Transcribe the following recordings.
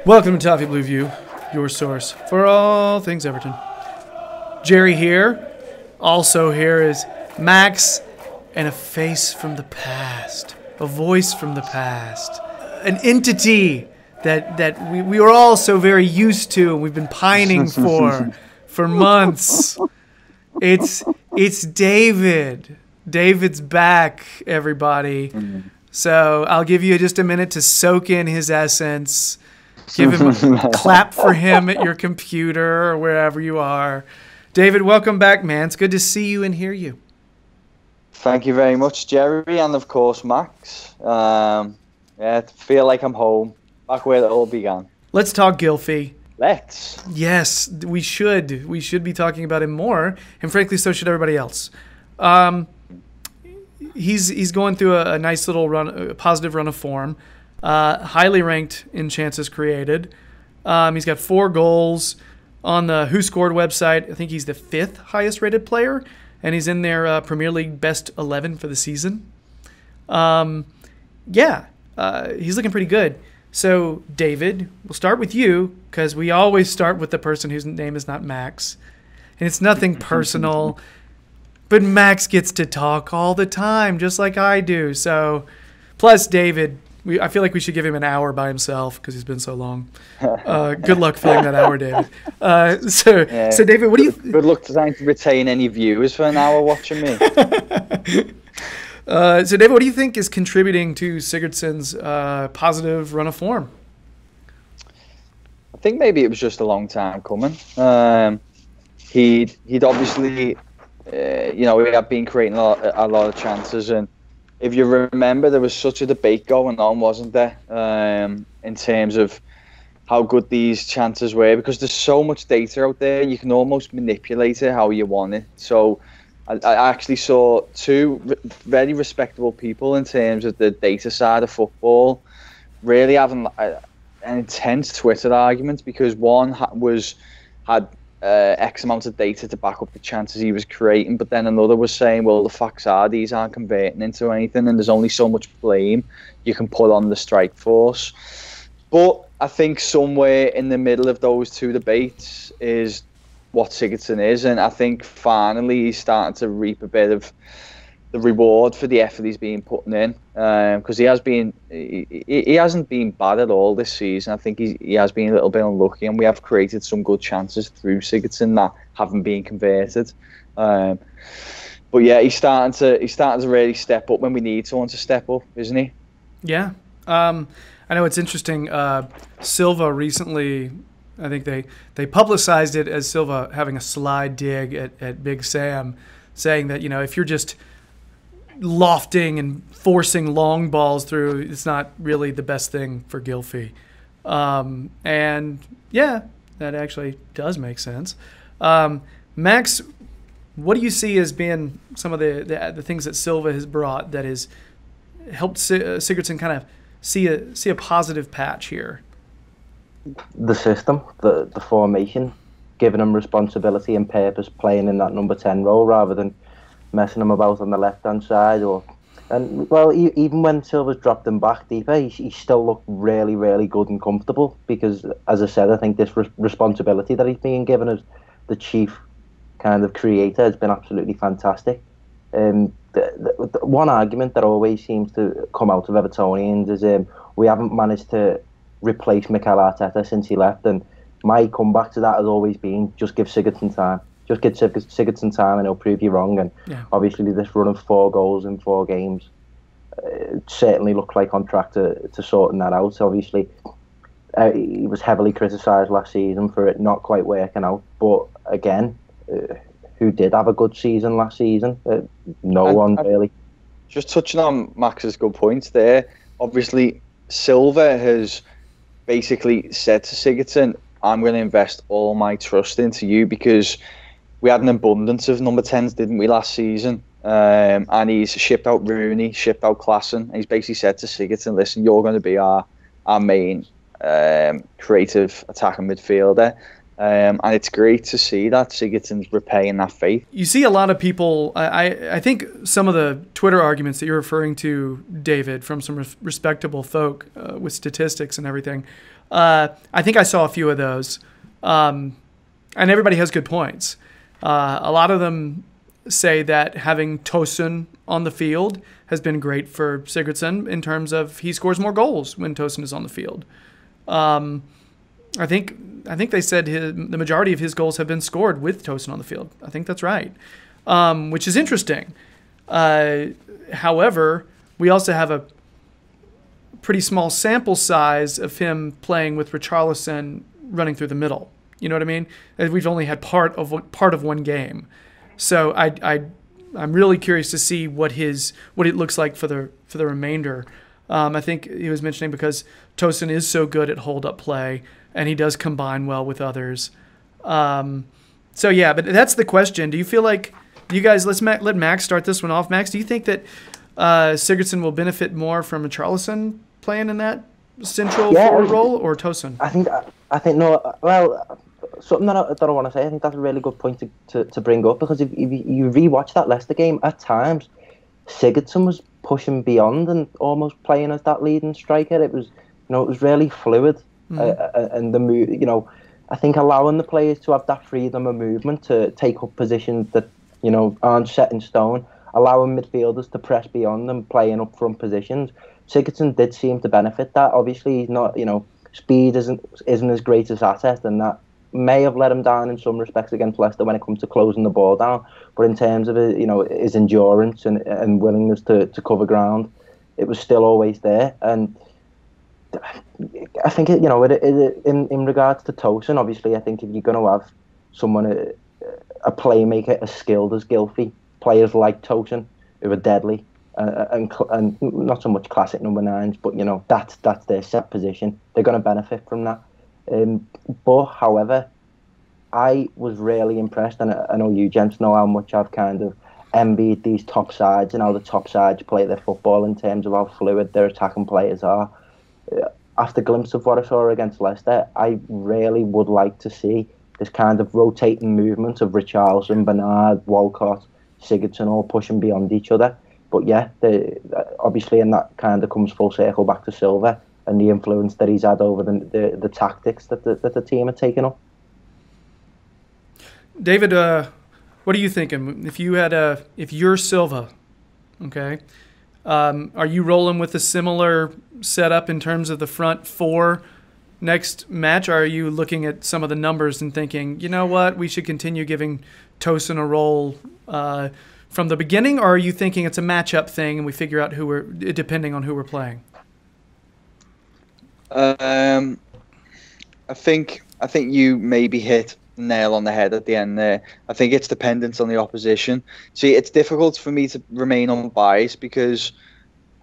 Welcome to Toffee Blue View, your source for all things Everton. Gerry here. Also here is Max and a face from the past, a voice from the past, an entity that we were all so very used to and we've been pining for months. It's David. David's back, everybody. So I'll give you just a minute to soak in his essence. Give him a clap for him at your computer or wherever you are. David, welcome back, man. It's good to see you and hear you. Thank you very much, Gerry, and of course, Max. I feel like I'm home, back where it all began. Let's talk Gylfi. Let's. Yes, we should. We should be talking about him more, and frankly, so should everybody else. He's going through a nice little run, a positive run of form. Highly ranked in chances created. He's got 4 goals on the Who Scored website. I think he's the 5th highest rated player, and he's in their Premier League best 11 for the season. He's looking pretty good. So, David, we'll start with you because we always start with the person whose name is not Max, and it's nothing personal. But Max gets to talk all the time, just like I do. So, plus David. I feel like we should give him an hour by himself because he's been so long. Good luck filling that hour, David. So David, what do you... Good luck trying to retain any viewers for an hour watching me. So David, what do you think is contributing to Sigurdsson's positive run of form? I think maybe it was just a long time coming. He'd obviously, he had been creating a lot of chances, and if you remember, there was such a debate going on, wasn't there, in terms of how good these chances were, because there's so much data out there, you can almost manipulate it how you want it. So I actually saw 2 very respectable people in terms of the data side of football really having an intense Twitter argument, because one had X amount of data to back up the chances he was creating, but then another was saying, well, the facts are these aren't converting into anything, and there's only so much blame you can put on the strike force. But I think somewhere in the middle of those 2 debates is what Sigurdsson is, and I think finally he's starting to reap a bit of the reward for the effort he's been putting in, because he hasn't been bad at all this season. I think he has been a little bit unlucky, and we have created some good chances through Sigurdsson that haven't been converted. But yeah, he's starting to really step up when we need someone to step up, isn't he? Yeah, I know it's interesting. Silva recently, I think they publicized it as Silva having a slide dig at Big Sam, saying that if you're just lofting and forcing long balls through, it's not really the best thing for Gylfi. And yeah, that actually does make sense. Max, what do you see as being some of the things that Silva has brought that has helped Sigurdsson kind of see a positive patch here? The system, the formation, giving him responsibility and purpose, playing in that number 10 role rather than messing him about on the left-hand side. Even when Silva's dropped him back deeper, he still looked really, really good and comfortable, because, as I said, I think this responsibility that he's being given as the chief kind of creator has been absolutely fantastic. The one argument that always seems to come out of Evertonians is we haven't managed to replace Mikel Arteta since he left, and my comeback to that has always been just give Sigurdsson time. Just get Sigurdsson time and he'll prove you wrong. And obviously this run of 4 goals in 4 games certainly looked like on track to sorting that out. Obviously he was heavily criticised last season for it not quite working out. But again, who did have a good season last season? No one really. Just touching on Max's good points there, obviously Silva has basically said to Sigurdsson, I'm going to invest all my trust into you, because we had an abundance of number 10s, didn't we, last season? And he's shipped out Rooney, shipped out Klassen, and he's basically said to Sigurdsson, listen, you're going to be our main creative attacking midfielder. And it's great to see that Sigurdsson's repaying that faith. You see a lot of people, I think some of the Twitter arguments that you're referring to, David, from some respectable folk with statistics and everything, I think I saw a few of those. And everybody has good points. A lot of them say that having Tosun on the field has been great for Sigurdsson in terms of he scores more goals when Tosun is on the field. I think they said the majority of his goals have been scored with Tosun on the field. I think that's right, which is interesting. However, we also have a pretty small sample size of him playing with Richarlison running through the middle. You know what I mean? We've only had part of one game, so I'm really curious to see what it looks like for the remainder. I think he was mentioning because Tosun is so good at hold-up play, and he does combine well with others. So yeah, but that's the question. Do you feel like you guys? Let Max start this one off. Max, do you think that Sigurdsson will benefit more from Richarlison playing in that central forward role, or Tosun? I think no. Well, something that I want to say. I think that's a really good point to bring up, because if you rewatch that Leicester game, at times Sigurdsson was pushing beyond and almost playing as that leading striker. It was, it was really fluid, and the move. I think allowing the players to have that freedom of movement to take up positions that aren't set in stone, allowing midfielders to press beyond them, playing up front positions. Sigurdsson did seem to benefit that. Obviously, he's not. Speed isn't as great as asset, and that may have let him down in some respects against Leicester when it comes to closing the ball down. But in terms of his endurance and willingness to cover ground, it was still always there. And I think in regards to Tosun, obviously, I think if you're going to have someone, a playmaker as skilled as Gylfi, players like Tosun who are deadly, and not so much classic number nines, but that's their set position. They're going to benefit from that. But however, I was really impressed, and I know you gents know how much I've kind of envied these top sides and how the top sides play their football in terms of how fluid their attacking players are. After a glimpse of what I saw against Leicester, I really would like to see this kind of rotating movement of Richarlison, Bernard, Walcott, Sigurdsson all pushing beyond each other. But yeah, obviously, and that kind of comes full circle back to Silva and the influence that he's had over the tactics that the team are taking up. David, what are you thinking? If you're Silva, okay, are you rolling with a similar setup in terms of the front four next match? Or are you looking at some of the numbers and thinking, you know what, we should continue giving Tosun a role from the beginning? Or are you thinking it's a matchup thing and we figure out depending on who we're playing? I think you maybe hit the nail on the head at the end there. I think it's dependent on the opposition. See, it's difficult for me to remain unbiased because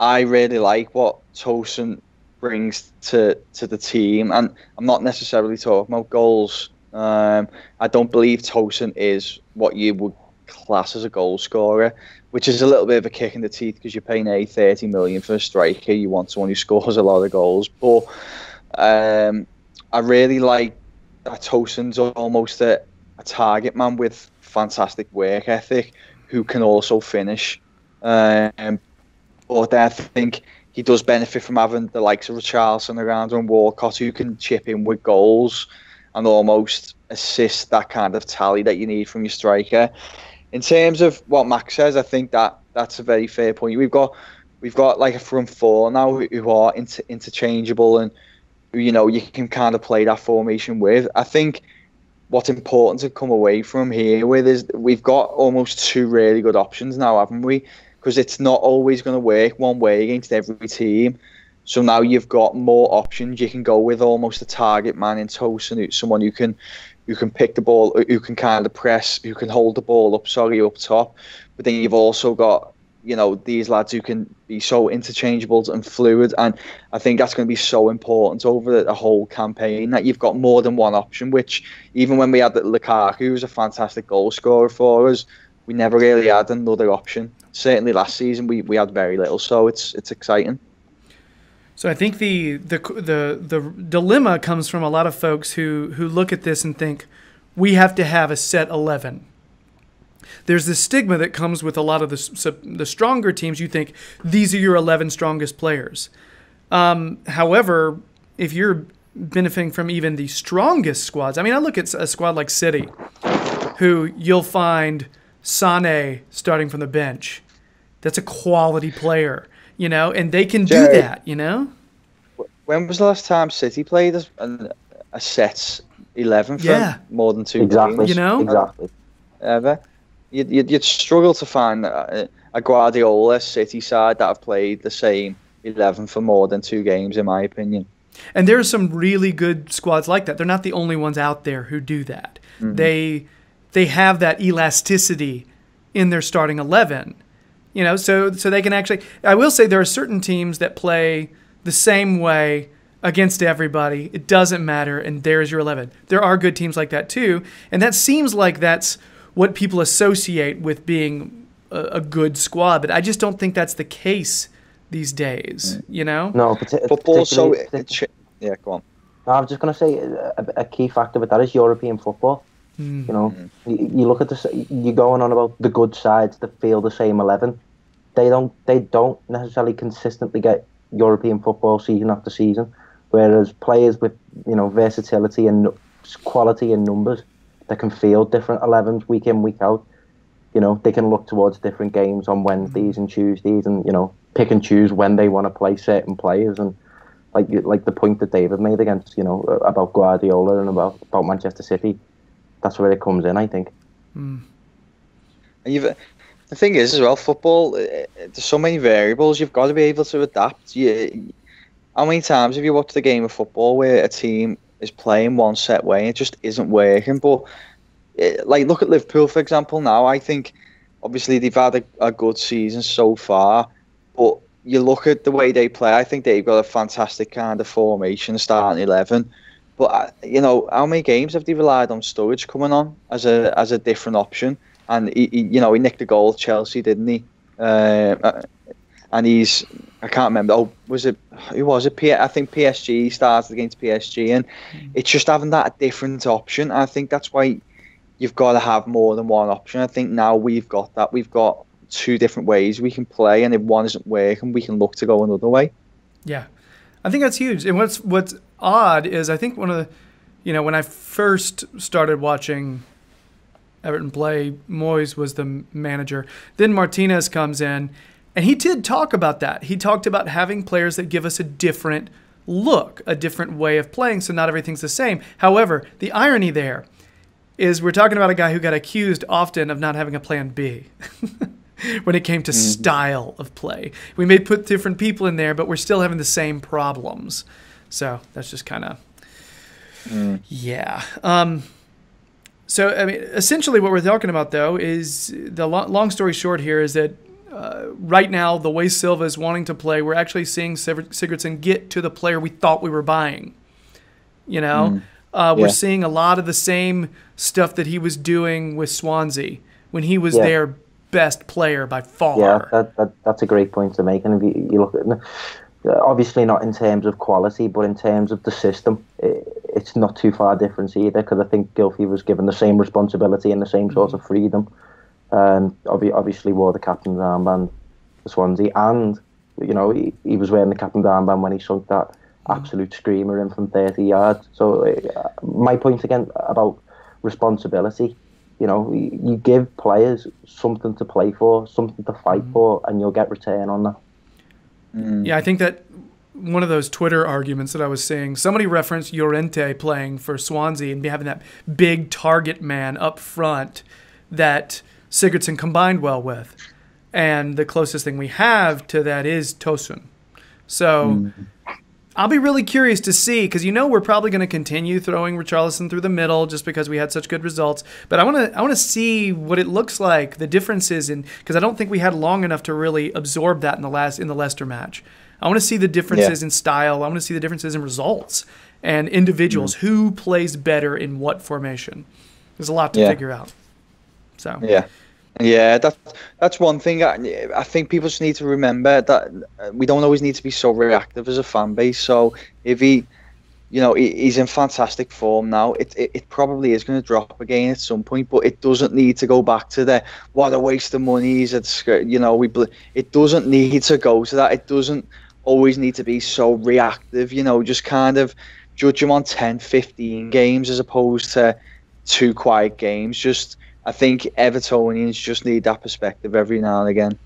I really like what Tosun brings to the team, and I'm not necessarily talking about goals. I don't believe Tosun is what you would class as a goal scorer, which is a little bit of a kick in the teeth because you're paying 30 million for a striker. You want someone who scores a lot of goals. But I really like that Tosun's almost a target man with fantastic work ethic who can also finish. But I think he does benefit from having the likes of Richarlison around and Walcott who can chip in with goals and almost assist that kind of tally that you need from your striker. In terms of what Max says, I think that's a very fair point. We've got like a front four now who are interchangeable and you can kind of play that formation with. I think what's important to come away from here with is we've got almost two really good options now, haven't we? Because it's not always going to work one way against every team. So now you've got more options. You can go with almost a target man in Tosun, someone who can pick the ball, who can kind of press, who can hold the ball up top. But then you've also got, these lads who can be so interchangeable and fluid. And I think that's going to be so important over the whole campaign, that you've got more than one option, which even when we had Lukaku, who was a fantastic goal scorer for us, we never really had another option. Certainly last season we had very little, so it's exciting. So I think the dilemma comes from a lot of folks who look at this and think we have to have a set 11. There's this stigma that comes with a lot of the stronger teams. You think these are your 11 strongest players. However, if you're benefiting from even the strongest squads, I mean, I look at a squad like City, who you'll find Sané starting from the bench. That's a quality player, and they can do that, When was the last time City played a set 11 for more than 2 games? Exactly. Ever? You'd struggle to find a Guardiola City side that have played the same 11 for more than 2 games, in my opinion. And there are some really good squads like that. They're not the only ones out there who do that. Mm-hmm. They have that elasticity in their starting 11. So they can actually. I will say there are certain teams that play the same way against everybody. It doesn't matter, and there's your 11. There are good teams like that too, and that seems like that's what people associate with being a good squad. But I just don't think that's the case these days. No, football. So yeah, go on. No, I was just going to say a key factor with that is European football. You look at you're going on about the good sides that feel the same 11. They don't necessarily consistently get European football season after season, whereas players with versatility and quality in numbers that can field different 11s week in, week out, they can look towards different games on Wednesdays and Tuesdays, and pick and choose when they want to play certain players. And like the point that David made against about Guardiola and about Manchester City. That's where it comes in, I think. The thing is, as well, football, there's so many variables. You've got to be able to adapt. How many times have you watched a game of football where a team is playing one set way and it just isn't working? But look at Liverpool, for example. Now, I think obviously they've had a good season so far, but you look at the way they play. I think they've got a fantastic kind of formation, starting 11. But how many games have they relied on Sturridge coming on as a different option? And he nicked a goal at Chelsea, didn't he? And I can't remember. Who was it? I think PSG started against PSG, and it's just having that different option. I think that's why you've got to have more than one option. I think now we've got that. We've got 2 different ways we can play, and if one isn't working, we can look to go another way. Yeah, I think that's huge. And what's odd is I think one of the, when I first started watching Everton play, Moyes was the manager. Then Martinez comes in, and he did talk about that. He talked about having players that give us a different look, a different way of playing, so not everything's the same. However, the irony there is we're talking about a guy who got accused often of not having a plan B when it came to style of play. We may put different people in there, but we're still having the same problems. So that's just kind of, yeah. So, I mean, essentially what we're talking about, though, is the long story short here is that right now, the way Silva is wanting to play, we're actually seeing Sigurdsson get to the player we thought we were buying. We're seeing a lot of the same stuff that he was doing with Swansea when he was their best player by far. Yeah, that's a great point to make. And if you look at obviously not in terms of quality, but in terms of the system, it's not too far difference either, because I think Gylfi was given the same responsibility and the same sort of freedom. Obviously wore the captain's armband for Swansea, and he was wearing the captain's armband when he sunk that absolute screamer in from 30 yards. So my point again about responsibility, you give players something to play for, something to fight for, and you'll get return on that. Yeah, I think that one of those Twitter arguments that I was seeing, somebody referenced Llorente playing for Swansea and having that big target man up front that Sigurdsson combined well with. And the closest thing we have to that is Tosun. So I'll be really curious to see, because we're probably going to continue throwing Richarlison through the middle just because we had such good results. But I want to see what it looks like, the differences, because I don't think we had long enough to really absorb that in the Leicester match. I want to see the differences in style. I want to see the differences in results and individuals. Who plays better in what formation? There's a lot to figure out. So Yeah, that's one thing. I think people just need to remember that we don't always need to be so reactive as a fan base. So if he's in fantastic form now. It probably is going to drop again at some point, but it doesn't need to go back to the what a waste of money. It doesn't need to go to that. It doesn't always need to be so reactive. Just kind of judge him on 10, 15 games as opposed to 2 quiet games. I think Evertonians just need that perspective every now and again.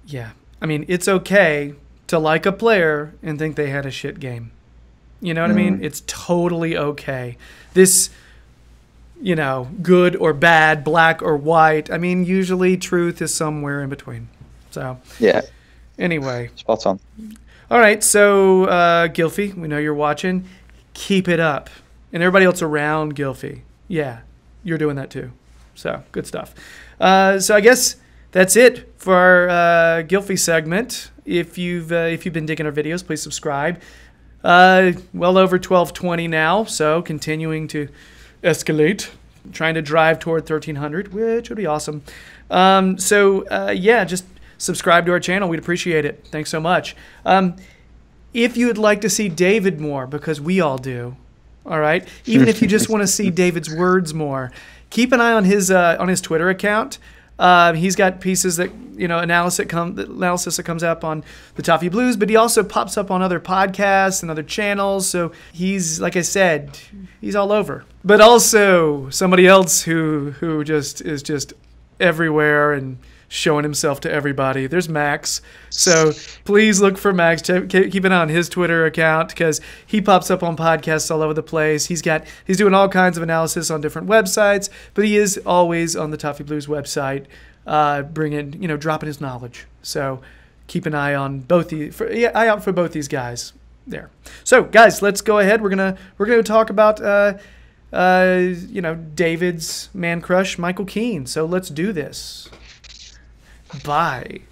Yeah. I mean, it's okay to like a player and think they had a shit game. You know what I mean? It's totally okay. This, good or bad, black or white. I mean, usually truth is somewhere in between. So, yeah. Anyway. Spot on. All right. So, Gylfi, we know you're watching. Keep it up. And everybody else around Gylfi. Yeah, you're doing that too. So, good stuff. So, I guess that's it for our Gylfi segment. If you've been digging our videos, please subscribe. Well over 1220 now, so continuing to escalate, trying to drive toward 1300, which would be awesome. Just subscribe to our channel. We'd appreciate it. Thanks so much. If you would like to see David more, because we all do, all right? Even if you just want to see David's words more, keep an eye on his Twitter account. He's got pieces that analysis that comes up on the Toffee Blues, but he also pops up on other podcasts and other channels. So he's, like I said, he's all over. But also somebody else who just is just everywhere and showing himself to everybody. There's Max. So please look for Max. Keep an eye on his Twitter account because he pops up on podcasts all over the place. He's doing all kinds of analysis on different websites, but he is always on the Toffee Blues website, dropping his knowledge. So keep an eye on eye out for both these guys there. So guys, let's go ahead. We're gonna talk about David's man crush, Michael Keane. So let's do this. Bye.